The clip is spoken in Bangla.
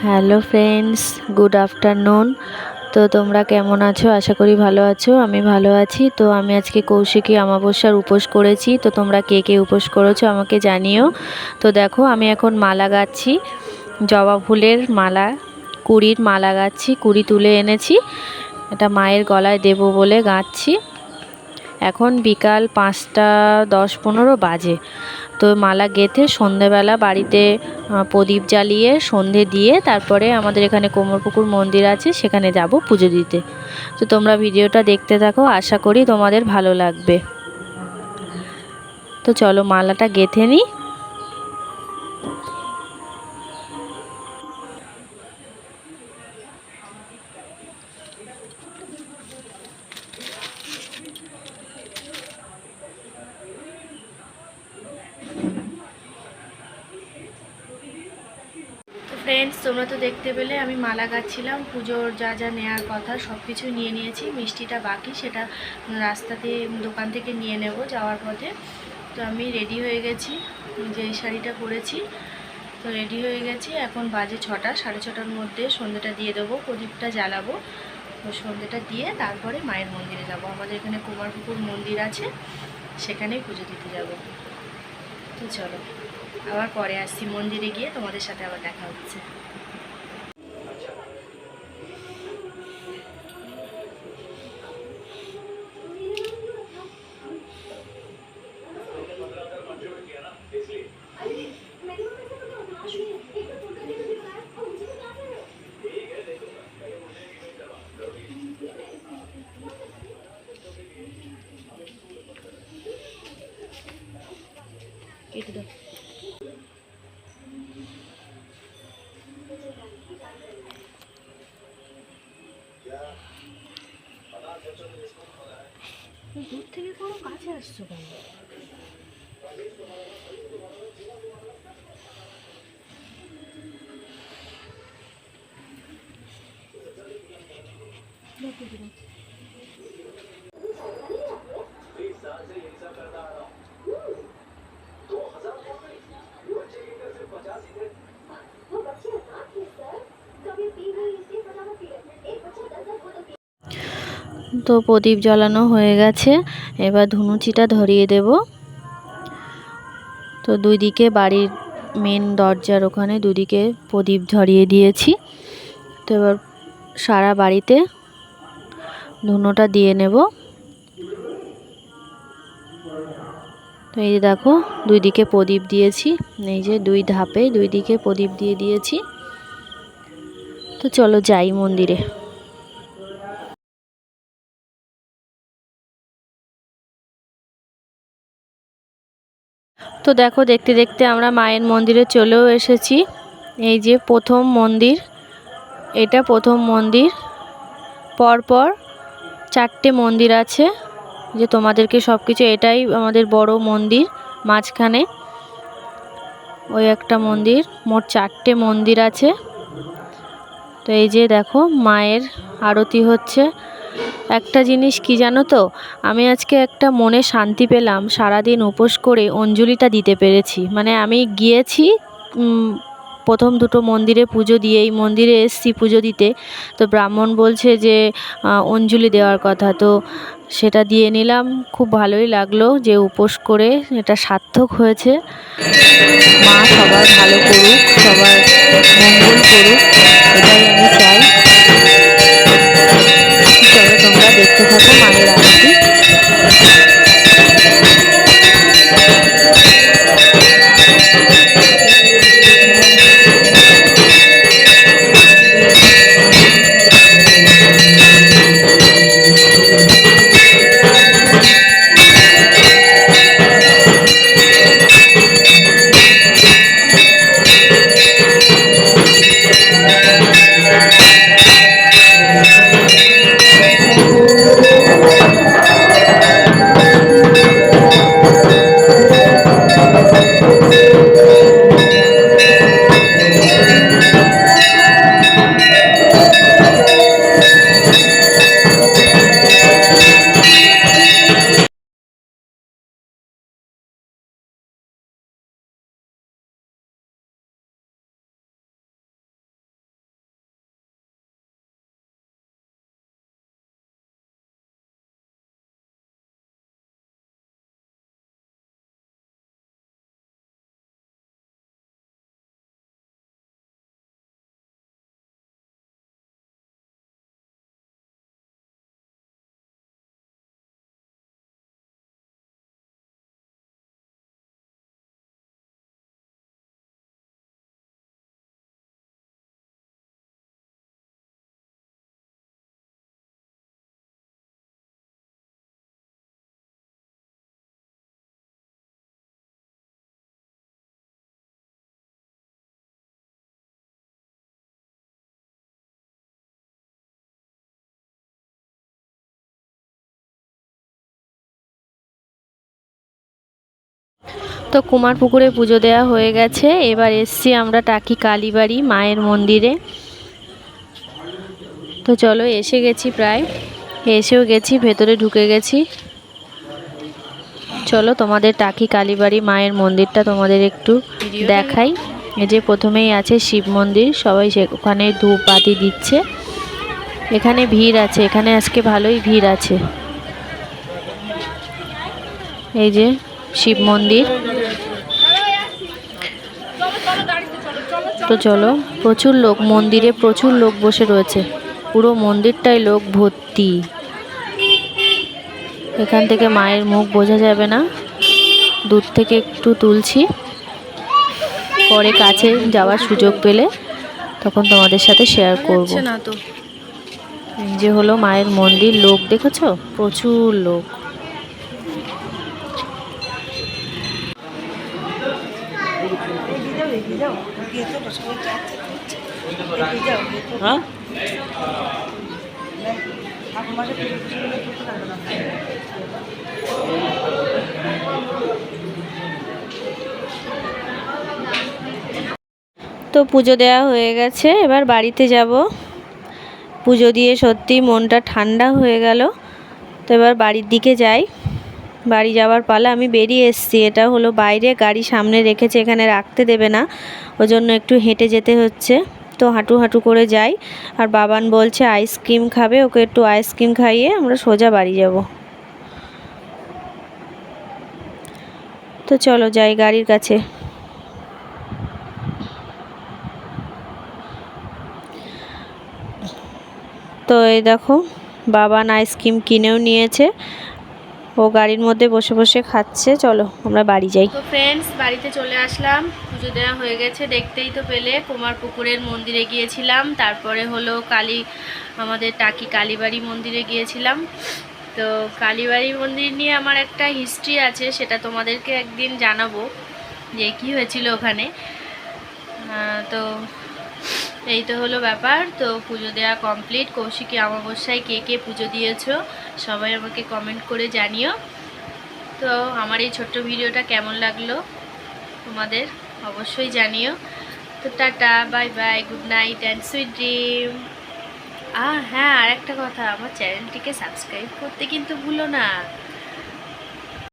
Hello friends, good afternoon. তো তোমরা কেমন আছো? আশা করি ভালো আছো। আমি ভালো আছি। তো আমি আজকে কৌশিকী অমাবস্যার উপোস করেছি। তো তোমরা কে কে উপোস করেছো আমাকে জানিও। তো দেখো আমি এখন মালা গাচ্ছি, জবা ফুলের মালা, কুড়ির মালা গাচ্ছি। কুড়ি তুলে এনেছি, এটা মায়ের গলায় দেব বলে গাচ্ছি। এখন বিকাল 5টা 10-15 বাজে। তো মালা গেঁথে সন্ধেবেলা বাড়িতে প্রদীপ জ্বালিয়ে সন্ধে দিয়ে তারপরে আমাদের এখানে কোমরপুকুর মন্দির আছে, সেখানে যাব পুজো দিতে। তো তোমরা ভিডিওটা দেখতে থাকো, আশা করি তোমাদের ভালো লাগবে। তো চলো মালাটা গেঁথে নিই। ফ্রেন্ডস, তোমরা তো দেখতে পেলে আমি মালা গাচ্ছিলাম। পুজোর যা যা নেওয়ার কথা সব কিছু নিয়ে নিয়েছি। মিষ্টিটা বাকি, সেটা রাস্তাতে দোকান থেকে নিয়ে নেব যাওয়ার পথে। তো আমি রেডি হয়ে গেছি, যে শাড়িটা পরেছি। তো রেডি হয়ে গেছি। এখন বাজে 6টা, 6:30টার মধ্যে সন্ধ্যেটা দিয়ে দেবো, প্রদীপটা জ্বালাবো। তো সন্ধ্যেটা দিয়ে তারপরে মায়ের মন্দিরে যাব। আমাদের এখানে কুমারপুকুর মন্দির আছে, সেখানেই পুজো দিতে যাব। তো চলো আবার পরে আসছি, মন্দিরে গিয়ে তোমাদের সাথে আবার দেখা হচ্ছে। কেটে দাও। দূর থেকে কোনো কাছে আসছো কেন? তো প্রদীপ জ্বালানো হয়ে গেছে, এবার ধুনুচিটা ধরিয়ে দেব। তো দুই দিকে বাড়ির মেন দরজার ওখানে দুদিকে প্রদীপ ধরিয়ে দিয়েছি। তো এবার সারা বাড়িতে ধুনোটা দিয়ে নেব। তো এই যে দেখো, দুই দিকে প্রদীপ দিয়েছি, এই যে দুই ধাপে দুই দিকে প্রদীপ দিয়ে দিয়েছি। তো চলো যাই মন্দিরে। তো দেখো, দেখতে দেখতে আমরা মায়ের মন্দিরে চলেও এসেছি। এই যে প্রথম মন্দির, এটা প্রথম মন্দির। পরপর 4টে মন্দির আছে, যে তোমাদেরকে সব কিছু, এটাই আমাদের বড় মন্দির। মাঝখানে ওই একটা মন্দির, মোট 4টে মন্দির আছে। তো এই যে দেখো মায়ের আরতি হচ্ছে। একটা জিনিস কি জানো তো, আমি আজকে একটা মনে শান্তি পেলাম, সারাদিন উপোস করে অঞ্জলিটা দিতে পেরেছি। মানে আমি গিয়েছি প্রথম দুটো মন্দিরে পুজো দিয়ে এই মন্দিরে এসেছি পুজো দিতে। তো ব্রাহ্মণ বলছে যে অঞ্জলি দেওয়ার কথা, তো সেটা দিয়ে নিলাম। খুব ভালোই লাগলো যে উপোস করে এটা সার্থক হয়েছে। মা সবার ভালো করুক, সবার মঙ্গল করুক, এটাই আমি চাই। চলো তোমরা দেখতে থাকো মায়ের আরতি। তো কুমার পুকুরে পুজো দেওয়া হয়ে গেছে। এবার এসছি আমরা টাকি কালীবাড়ি মায়ের মন্দিরে। তো চলো এসে গেছি, প্রায় এসেও গেছি, ভেতরে ঢুকে গেছি। চলো তোমাদের টাকি কালীবাড়ি মায়ের মন্দিরটা তোমাদের একটু দেখাই। এই যে প্রথমেই আছে শিব মন্দির, সবাই সেখানে ধূপ বাতি দিচ্ছে। এখানে ভিড় আছে, এখানে আজকে ভালোই ভিড় আছে। এই যে শিব মন্দির। তো চলো, প্রচুর লোক, মন্দিরে প্রচুর লোক বসে রয়েছে, পুরো মন্দিরটাই লোক ভর্তি। এখান থেকে মায়ের মুখ বোঝা যাবে না, দূর থেকে একটু তুলছি, পরে কাছে যাওয়ার সুযোগ পেলে তখন তোমাদের সাথে শেয়ার করব। না তো এই যে হলো মায়ের মন্দির, লোক দেখেছো, প্রচুর লোক। তো পুজো দেওয়া হয়ে গেছে, এবার বাড়িতে যাব। পুজো দিয়ে সত্যি মনটা ঠান্ডা হয়ে গেল। তো এবার বাড়ির দিকে যাই, বাড়ি যাওয়ার পালা। আমি বেরিয়ে এসেছি, এটা হলো বাইরে, গাড়ি সামনে রেখেছে, এখানে রাখতে দেবে না, ওই জন্য একটু হেঁটে যেতে হচ্ছে। তো হাঁটু হাঁটু করে যাই। আর বাবান বলছে আইসক্রিম খাবে, ওকে একটু আইসক্রিম খাইয়ে আমরা সোজা বাড়ি যাব। তো চলো যাই গাড়ির কাছে। তো এই দেখো বাবান আইসক্রিম কিনেও নিয়েছে, ও গাড়ির মধ্যে বসে বসে খাচ্ছে। চলো আমরা বাড়ি যাই। তো ফ্রেন্ডস, বাড়িতে চলে আসলাম, পুজো দেওয়া হয়ে গেছে, দেখতেই তো পেলে। কুমার পুকুরের মন্দিরে গিয়েছিলাম, তারপরে হলো আমাদের টাকি কালীবাড়ি মন্দিরে গিয়েছিলাম। তো কালীবাড়ি মন্দির নিয়ে আমার একটা হিস্ট্রি আছে, সেটা তোমাদেরকে একদিন জানাবো যে কী হয়েছিল ওখানে। তো এই তো হলো ব্যাপার। তো পুজো দেওয়া কমপ্লিট। কৌশিকী অমাবস্যায় কে কে পুজো দিয়েছো সবাই আমাকে কমেন্ট করে জানিও। তো আমার এই ছোট্ট ভিডিওটা কেমন লাগলো তোমাদের অবশ্যই জানিও। তো tata, bye bye, good night and sweet dream. হ্যাঁ, আর একটা কথা, আমার চ্যানেলটিকে সাবস্ক্রাইব করতে কিন্তু ভুলো না।